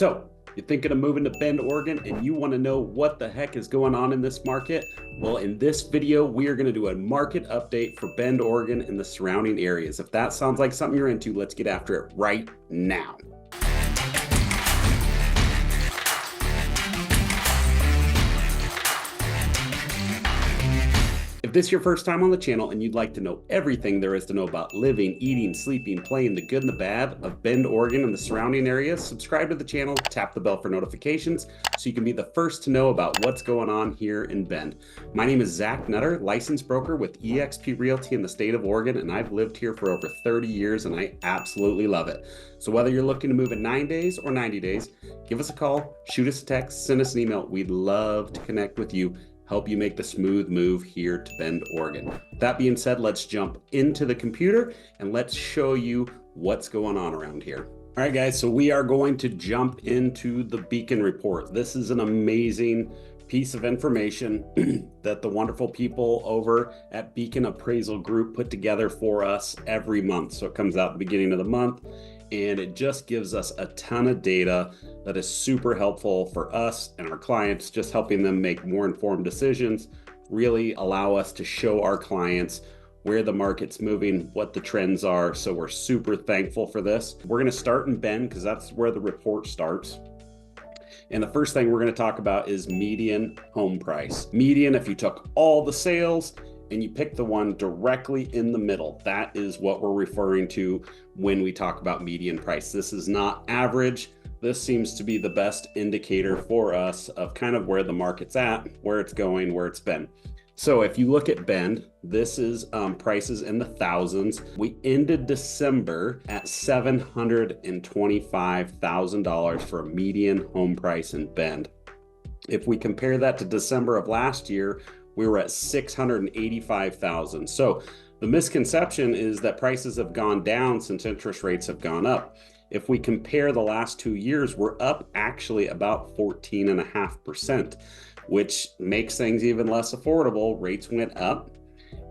So you're thinking of moving to Bend, Oregon, and you want to know what the heck is going on in this market? Well, in this video, we are going to do a market update for Bend, Oregon and the surrounding areas. If that sounds like something you're into, let's get after it right now. If this is your first time on the channel and you'd like to know everything there is to know about living, eating, sleeping, playing, the good and the bad of Bend, Oregon and the surrounding areas, subscribe to the channel, tap the bell for notifications so you can be the first to know about what's going on here in Bend. My name is Zach Nutter, licensed broker with eXp Realty in the state of Oregon, and I've lived here for over 30 years and I absolutely love it. So whether you're looking to move in 9 days or 90 days, give us a call, shoot us a text, send us an email. We'd love to connect with you, help you make the smooth move here to Bend, Oregon. That being said, let's jump into the computer and let's show you what's going on around here. All right, guys, so we are going to jump into the Beacon report. This is an amazing piece of information that the wonderful people over at Beacon Appraisal Group put together for us every month. So it comes out at the beginning of the month, and it just gives us a ton of data that is super helpful for us and our clients, just helping them make more informed decisions, really allow us to show our clients where the market's moving, what the trends are. So we're super thankful for this. We're gonna start in Bend because that's where the report starts. And the first thing we're gonna talk about is median home price. Median, if you took all the sales and you pick the one directly in the middle, that is what we're referring to when we talk about median price. This is not average. This seems to be the best indicator for us of kind of where the market's at, where it's going, where it's been. So if you look at Bend, this is prices in the thousands. We ended December at $725,000 for a median home price in Bend. If we compare that to December of last year, we were at $685,000. So the misconception is that prices have gone down since interest rates have gone up. If we compare the last 2 years, we're up actually about 14.5%, which makes things even less affordable. Rates went up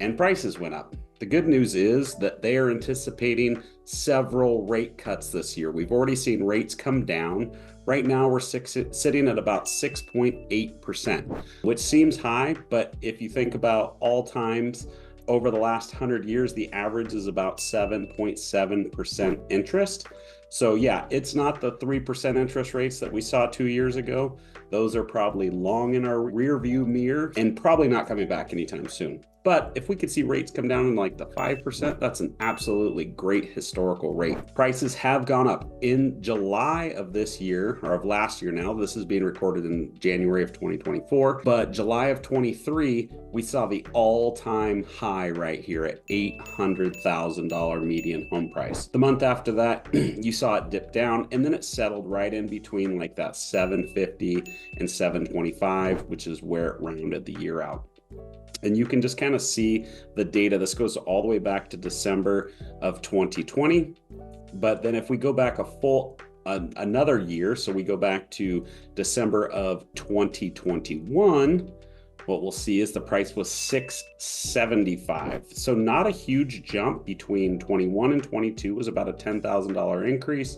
and prices went up. The good news is that they are anticipating several rate cuts this year. We've already seen rates come down. Right now, we're sitting at about 6.8%, which seems high, but if you think about all times over the last 100 years, the average is about 7.7% interest. So yeah, it's not the 3% interest rates that we saw 2 years ago. Those are probably long in our rear view mirror and probably not coming back anytime soon. But if we could see rates come down in like the 5%, that's an absolutely great historical rate. Prices have gone up. In July of this year, or of last year now, this is being recorded in January of 2024, but July of 23, we saw the all-time high right here at $800,000 median home price. The month after that, you saw it dip down, and then it settled right in between like that 750 and 725, which is where it rounded the year out. And you can just kind of see the data. This goes all the way back to December of 2020. But then if we go back another year, so we go back to December of 2021, what we'll see is the price was $675. So not a huge jump between 21 and 22, was about a $10,000 increase.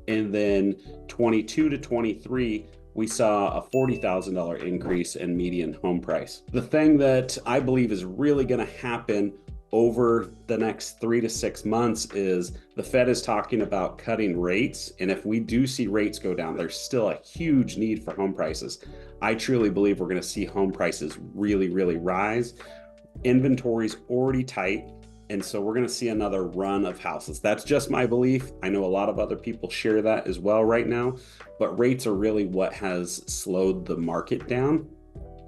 And then 22 to 23, we saw a $40,000 increase in median home price. The thing that I believe is really going to happen over the next 3 to 6 months is the Fed is talking about cutting rates. And if we do see rates go down, there's still a huge need for home prices. I truly believe we're going to see home prices really, really rise. Inventory's already tight. And so we're going to see another run of houses. That's just my belief. I know a lot of other people share that as well right now, but rates are really what has slowed the market down.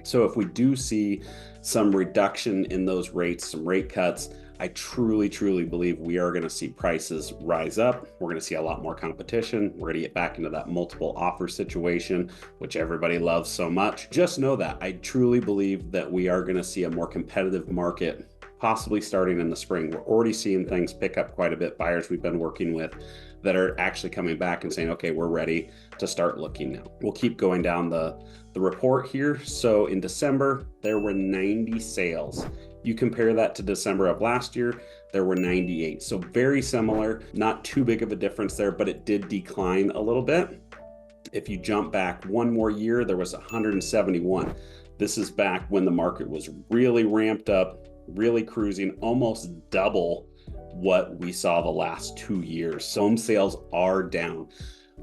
So if we do see some reduction in those rates, some rate cuts, I truly, truly believe we are going to see prices rise up. We're going to see a lot more competition. We're going to get back into that multiple offer situation, which everybody loves so much. Just know that I truly believe that we are going to see a more competitive market, possibly starting in the spring. We're already seeing things pick up quite a bit. Buyers we've been working with that are actually coming back and saying, okay, we're ready to start looking now. We'll keep going down the report here. So in December, there were 90 sales. You compare that to December of last year, there were 98. So very similar, not too big of a difference there, but it did decline a little bit. If you jump back one more year, there was 171. This is back when the market was really ramped up, really cruising, almost double what we saw the last 2 years. So home sales are down.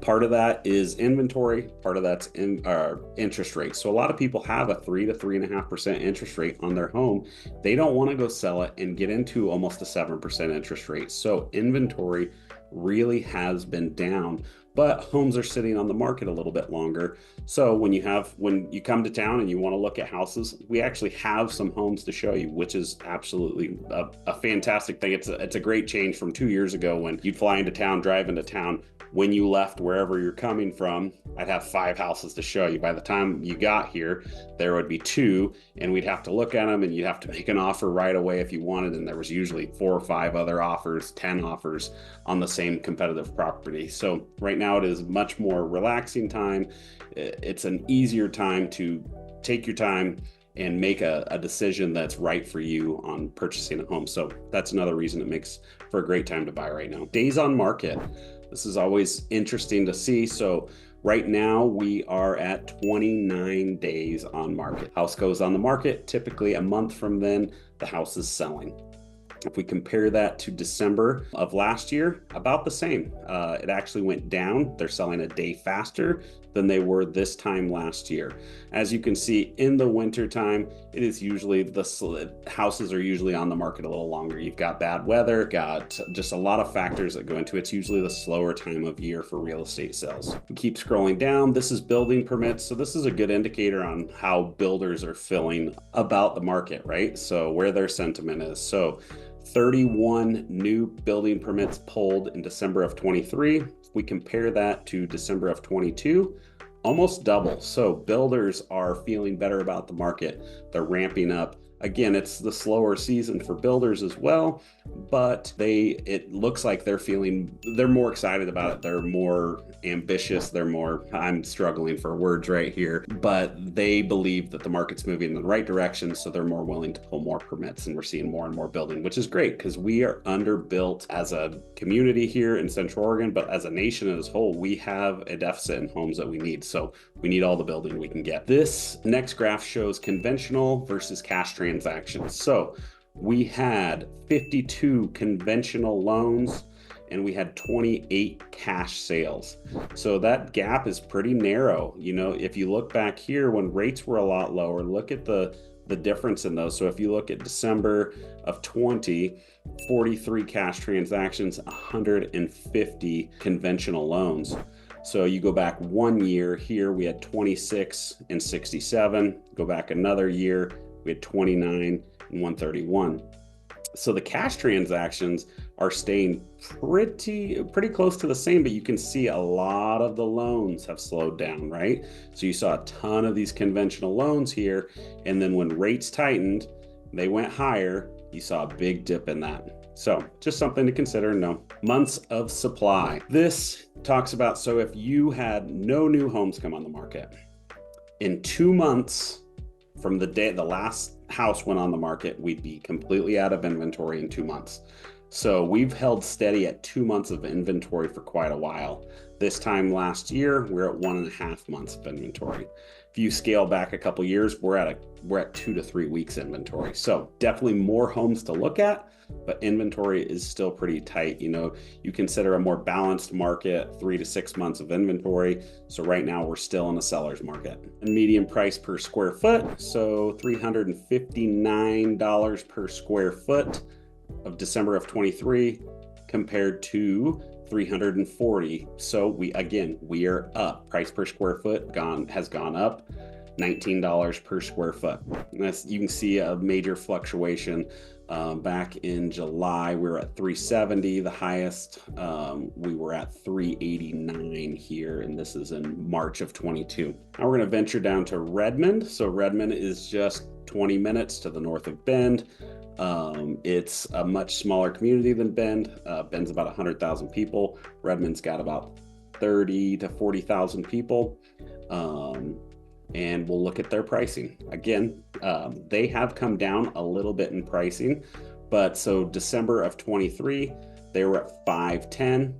Part of that is inventory, part of that's interest rate. So a lot of people have a 3 to 3.5% interest rate on their home. They don't want to go sell it and get into almost a 7% interest rate. So inventory really has been down, but homes are sitting on the market a little bit longer. So when you come to town and you want to look at houses, we actually have some homes to show you, which is absolutely a fantastic thing. It's a great change from 2 years ago when you'd fly into town, drive into town. When you left wherever you're coming from, I'd have 5 houses to show you. By the time you got here, there would be 2, and we'd have to look at them, and you'd have to make an offer right away if you wanted. And there was usually 4 or 5 other offers, 10 offers on the same competitive property. So right now it is much more relaxing time. It's an easier time to take your time and make a decision that's right for you on purchasing a home. So that's another reason it makes for a great time to buy right now. Days on market. This is always interesting to see. So right now we are at 29 days on market. House goes on the market, typically a month from then, the house is selling. If we compare that to December of last year, about the same. It actually went down. They're selling a day faster than they were this time last year. As you can see, in the winter time, it is usually houses are usually on the market a little longer. You've got bad weather, got just a lot of factors that go into it. It's usually the slower time of year for real estate sales. We keep scrolling down. This is building permits. So this is a good indicator on how builders are feeling about the market, right? So where their sentiment is. So 31 new building permits pulled in December of 23. If we compare that to December of 22, almost double. So builders are feeling better about the market. They're ramping up. Again, it's the slower season for builders as well, but it looks like they're more excited about it. They're more ambitious. I'm struggling for words right here, but they believe that the market's moving in the right direction. So they're more willing to pull more permits, and we're seeing more and more building, which is great because we are underbuilt as a community here in Central Oregon, but as a nation as a whole, we have a deficit in homes that we need. So we need all the building we can get. This next graph shows conventional versus cash transactions. So we had 52 conventional loans and we had 28 cash sales. So that gap is pretty narrow. You know, if you look back here when rates were a lot lower, look at the difference in those. So if you look at December of 20, 43 cash transactions, 150 conventional loans. So you go back 1 year here, we had 26 and 67. Go back another year, we had 29 and 131. So the cash transactions are staying pretty close to the same, but you can see a lot of the loans have slowed down, right? So you saw a ton of these conventional loans here, and then when rates tightened, they went higher, you saw a big dip in that. So just something to consider. No months of supply. This talks about, so if you had no new homes come on the market in 2 months from the day the last house went on the market, we'd be completely out of inventory in 2 months. So we've held steady at 2 months of inventory for quite a while. This time last year, we're at 1.5 months of inventory. If you scale back a couple years, we're at 2 to 3 weeks inventory. So definitely more homes to look at, but inventory is still pretty tight. You know, you consider a more balanced market, 3 to 6 months of inventory. So right now we're still in a seller's market. And median price per square foot, so $359 per square foot of December of 23 compared to 340. So we are up. Price per square foot has gone up $19 per square foot. And you can see a major fluctuation. Back in July, we were at 370. The highest, we were at 389 here, and this is in March of 22. Now we're going to venture down to Redmond. So Redmond is just 20 minutes to the north of Bend. It's a much smaller community than Bend. Bend's about 100,000 people. Redmond's got about 30 to 40,000 people. And we'll look at their pricing. Again, they have come down a little bit in pricing, but so December of 23, they were at 510.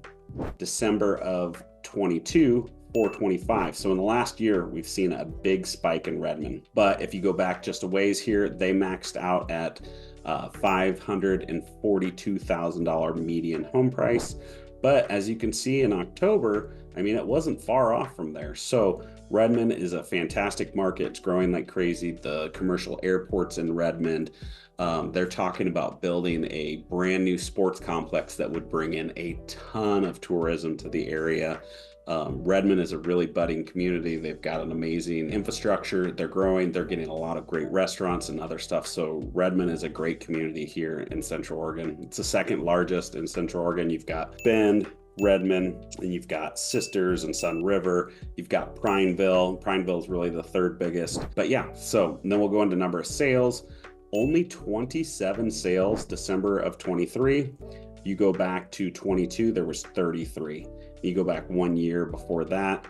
December of 22, 425. So in the last year, we've seen a big spike in Redmond. But if you go back just a ways here, they maxed out at $542,000 median home price. But as you can see in October, I mean, it wasn't far off from there. So Redmond is a fantastic market. It's growing like crazy. The commercial airports in Redmond, they're talking about building a brand new sports complex that would bring in a ton of tourism to the area. Redmond is a really budding community. They've got an amazing infrastructure. They're growing. They're getting a lot of great restaurants and other stuff. So Redmond is a great community here in Central Oregon. It's the second largest in Central Oregon. You've got Bend, Redmond, and you've got Sisters and Sunriver. You've got Prineville. Prineville is really the third biggest. But yeah, so then we'll go into number of sales. Only 27 sales December of 23. You go back to 22, there was 33. You go back 1 year before that,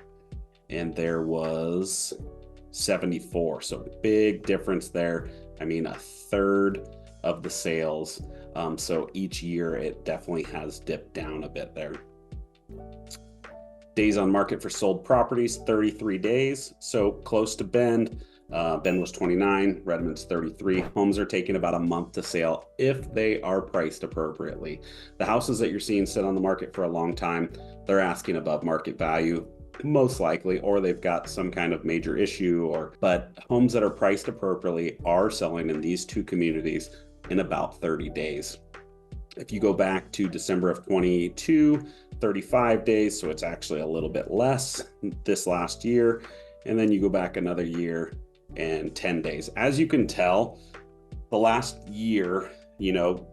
and there was 74. So big difference there. I mean, a third of the sales. So each year it definitely has dipped down a bit there. Days on market for sold properties, 33 days. So close to Bend. Bend was 29, Redmond's 33. Homes are taking about a month to sell if they are priced appropriately. The houses that you're seeing sit on the market for a long time, they're asking above market value, most likely, or they've got some kind of major issue, but homes that are priced appropriately are selling in these two communities in about 30 days. If you go back to December of 22, 35 days, so it's actually a little bit less this last year. And then you go back another year and 10 days. As you can tell, the last year,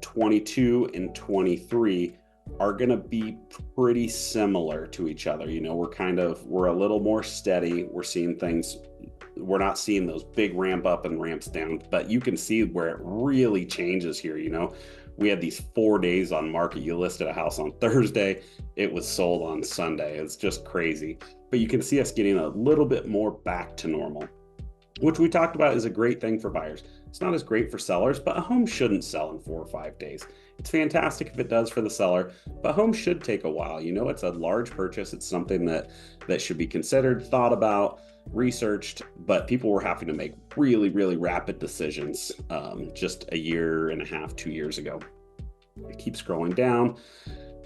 22 and 23 are going to be pretty similar to each other. We're a little more steady. We're seeing things, we're not seeing those big ramp up and ramps down, but you can see where it really changes here. We had these 4 days on market. You listed a house on Thursday, it was sold on Sunday. It's just crazy. But you can see us getting a little bit more back to normal, which we talked about is a great thing for buyers. It's not as great for sellers, but a home shouldn't sell in 4 or 5 days. It's fantastic if it does for the seller, but home should take a while. It's a large purchase. It's something that should be considered, thought about, researched, but people were having to make really, really rapid decisions just a year and a half, 2 years ago. It keeps scrolling down.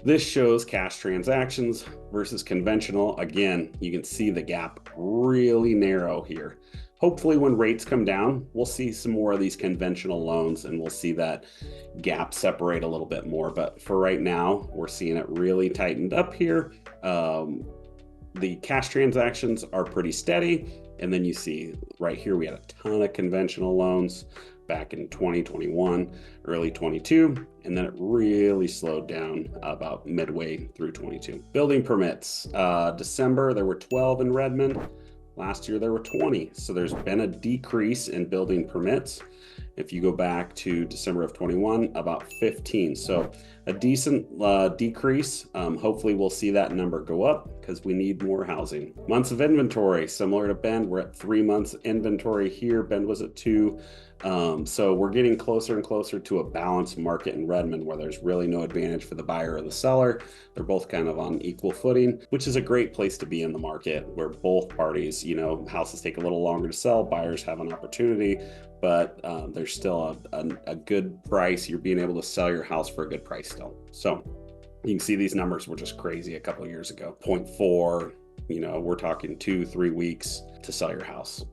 This shows cash transactions versus conventional. Again, you can see the gap really narrow here. Hopefully when rates come down, we'll see some more of these conventional loans and we'll see that gap separate a little bit more. But for right now, we're seeing it really tightened up here. The cash transactions are pretty steady. And then you see right here, we had a ton of conventional loans back in 2021, early 22, and then it really slowed down about midway through 22. Building permits, December, there were 12 in Redmond. Last year, there were 20. So there's been a decrease in building permits. If you go back to December of 21, about 15. So a decent decrease. Hopefully we'll see that number go up because we need more housing. Months of inventory, similar to Bend, we're at 3 months inventory here. Bend was at 2. So we're getting closer and closer to a balanced market in Redmond where there's really no advantage for the buyer or the seller. They're both kind of on equal footing, which is a great place to be in the market where both parties, houses take a little longer to sell, buyers have an opportunity, but there's still a good price. You're being able to sell your house for a good price still. So you can see these numbers were just crazy a couple of years ago. 0.4, we're talking 2-3 weeks to sell your house.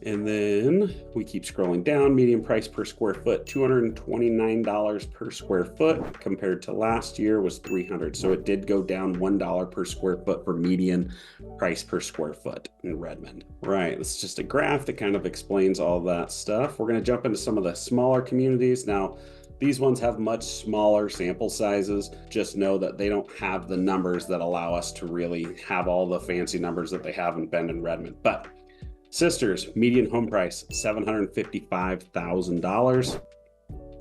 And then we keep scrolling down. Median price per square foot, $229 per square foot compared to last year was $300. So it did go down $1 per square foot for median price per square foot in Redmond. Right, it's just a graph that kind of explains all that stuff. We're going to jump into some of the smaller communities. Now, these ones have much smaller sample sizes. Just know that they don't have the numbers that allow us to really have all the fancy numbers that they have in Bend and Redmond. But Sisters, median home price, $755,000.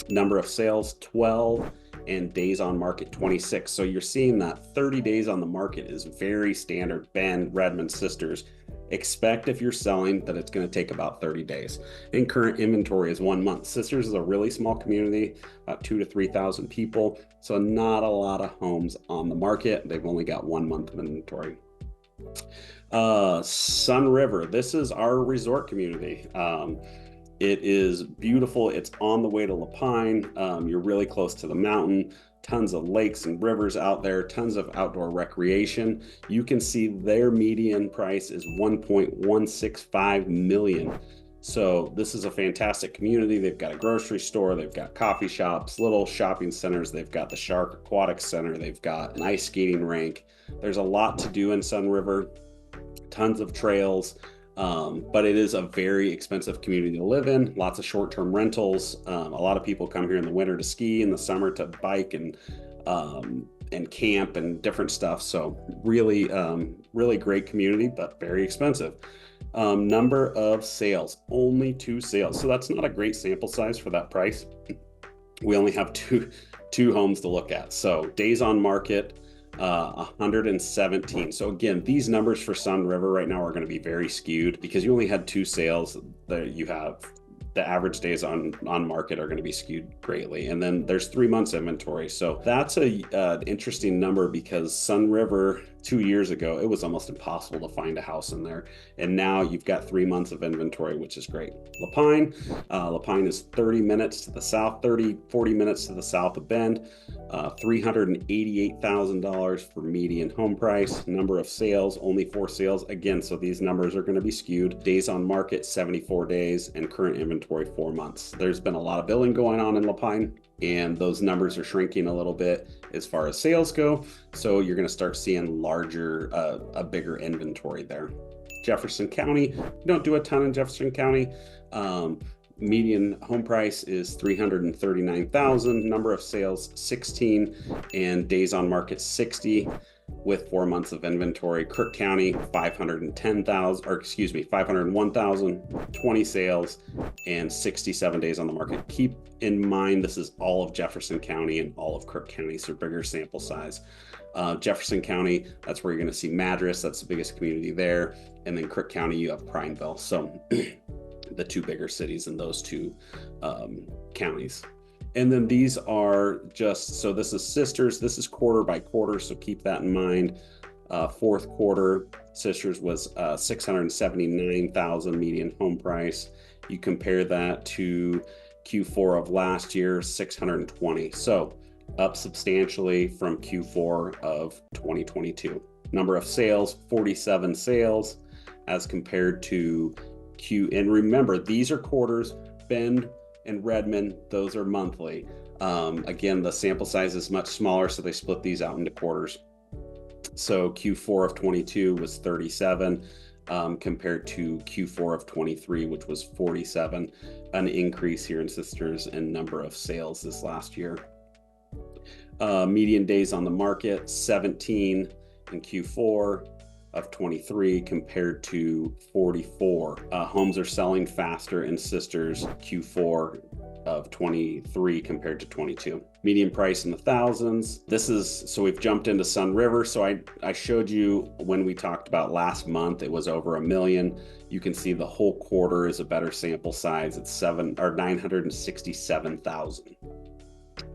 Number of sales, 12, and days on market, 26. So you're seeing that 30 days on the market is very standard. Bend, Redmond, Sisters. Expect if you're selling that it's going to take about 30 days. And current inventory is 1 month. Sisters is a really small community, about 2,000 to 3,000 people. So not a lot of homes on the market. They've only got 1 month of inventory. Sunriver. This is our resort community. It is beautiful. It's on the way to Lapine. You're really close to the mountain. Tons of lakes and rivers out there, tons of outdoor recreation. You can see their median price is 1.165 million. So this is a fantastic community. They've got a grocery store, they've got coffee shops, little shopping centers, they've got the Shark Aquatic Center, they've got an ice skating rink. There's a lot to do in Sunriver, tons of trails. But it is a very expensive community to live in. Lots of short-term rentals. A lot of people come here in the winter to ski, in the summer to bike and camp and different stuff. So really, really great community, but very expensive. Number of sales, only 2 sales. So that's not a great sample size for that price. We only have two homes to look at. So days on market, 117. So again, these numbers for Sunriver right now are going to be very skewed because you only had 2 sales. That you have the average days on market are going to be skewed greatly, and then there's 3 months inventory. So that's a interesting number because Sunriver 2 years ago, it was almost impossible to find a house in there, and now you've got 3 months of inventory, which is great. Lapine is 30 minutes to the south, 40 minutes to the south of Bend. $388,000 for median home price. Number of sales, only 4 sales. Again, so these numbers are going to be skewed. Days on market, 74 days, and current inventory, 4 months. There's been a lot of billing going on in Lapine, and those numbers are shrinking a little bit as far as sales go. So you're going to start seeing a bigger inventory there. Jefferson County, we don't do a ton in Jefferson County. Median home price is 339,000, number of sales 16, and days on market 60 with 4 months of inventory. Crook County 501,000, 20 sales and 67 days on the market. Keep in mind this is all of Jefferson County and all of Crook County, so bigger sample size. Jefferson County, that's where you're going to see Madras, that's the biggest community there, and then Crook County you have Prineville. So the 2 bigger cities in those 2 counties. And then these are just, so this is sisters, this is quarter by quarter, so keep that in mind. Fourth quarter, sisters was 679,000 median home price. You compare that to Q4 of last year, 620. So up substantially from Q4 of 2022. Number of sales, 47 sales as compared to and remember, these are quarters. Bend and Redmond, those are monthly. Again, the sample size is much smaller, so they split these out into quarters. So Q4 of 22 was 37 compared to Q4 of 23, which was 47, an increase here in sisters and number of sales this last year. Median days on the market, 17 in Q4 of 23 compared to 44. Homes are selling faster in sisters Q4 of 23 compared to 22. Median price in the thousands. So we've jumped into Sunriver. So I showed you when we talked about last month, it was over $1 million. You can see the whole quarter is a better sample size. It's 967,000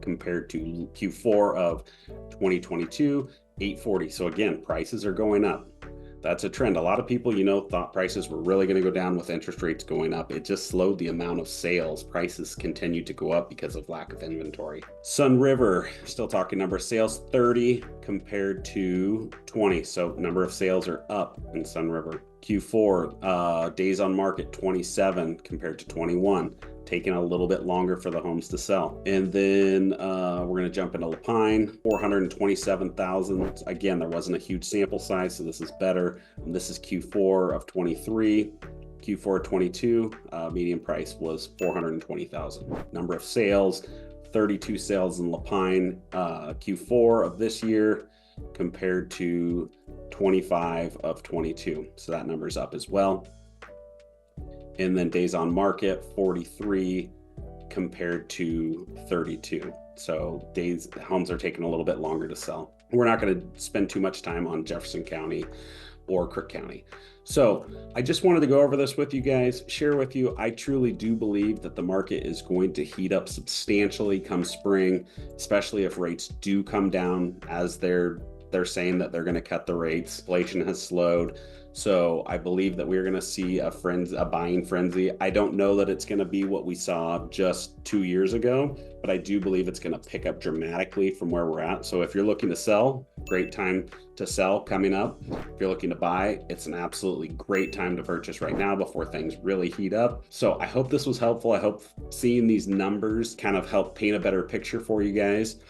compared to Q4 of 2022, 840. So again, prices are going up. That's a trend. A lot of people, thought prices were really going to go down with interest rates going up. It just slowed the amount of sales. Prices continued to go up because of lack of inventory. Sunriver, still talking number of sales, 30 compared to 20. So number of sales are up in Sunriver. Q4, days on market, 27 compared to 21. Taking a little bit longer for the homes to sell. And then we're going to jump into Lapine, 427,000. Again, there wasn't a huge sample size, so this is better. And this is Q4 of 23. Q4 22, median price was 420,000. Number of sales, 32 sales in Lapine, Q4 of this year compared to 25 of 22. So that number's up as well. And then days on market, 43 compared to 32. So homes are taking a little bit longer to sell. We're not going to spend too much time on Jefferson County or Crook County. So I just wanted to go over this with you guys, share with you. I truly do believe that the market is going to heat up substantially come spring, especially if rates do come down as they're They're saying that they're going to cut the rates. Inflation has slowed. So I believe that we're going to see a buying frenzy. I don't know that it's going to be what we saw just 2 years ago, but I do believe it's going to pick up dramatically from where we're at. So if you're looking to sell, great time to sell coming up. If you're looking to buy, it's an absolutely great time to purchase right now before things really heat up. So I hope this was helpful. I hope seeing these numbers kind of help paint a better picture for you guys.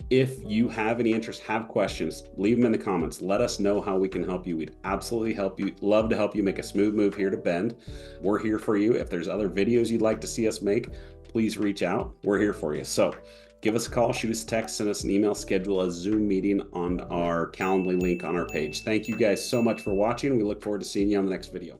If you have any interest, have questions, leave them in the comments. Let us know how we can help you. We'd absolutely love to help you make a smooth move here to Bend. We're here for you. If there's other videos you'd like to see us make, please reach out. We're here for you. So give us a call, shoot us a text, send us an email, schedule a Zoom meeting on our Calendly link on our page. Thank you guys so much for watching. We look forward to seeing you on the next video.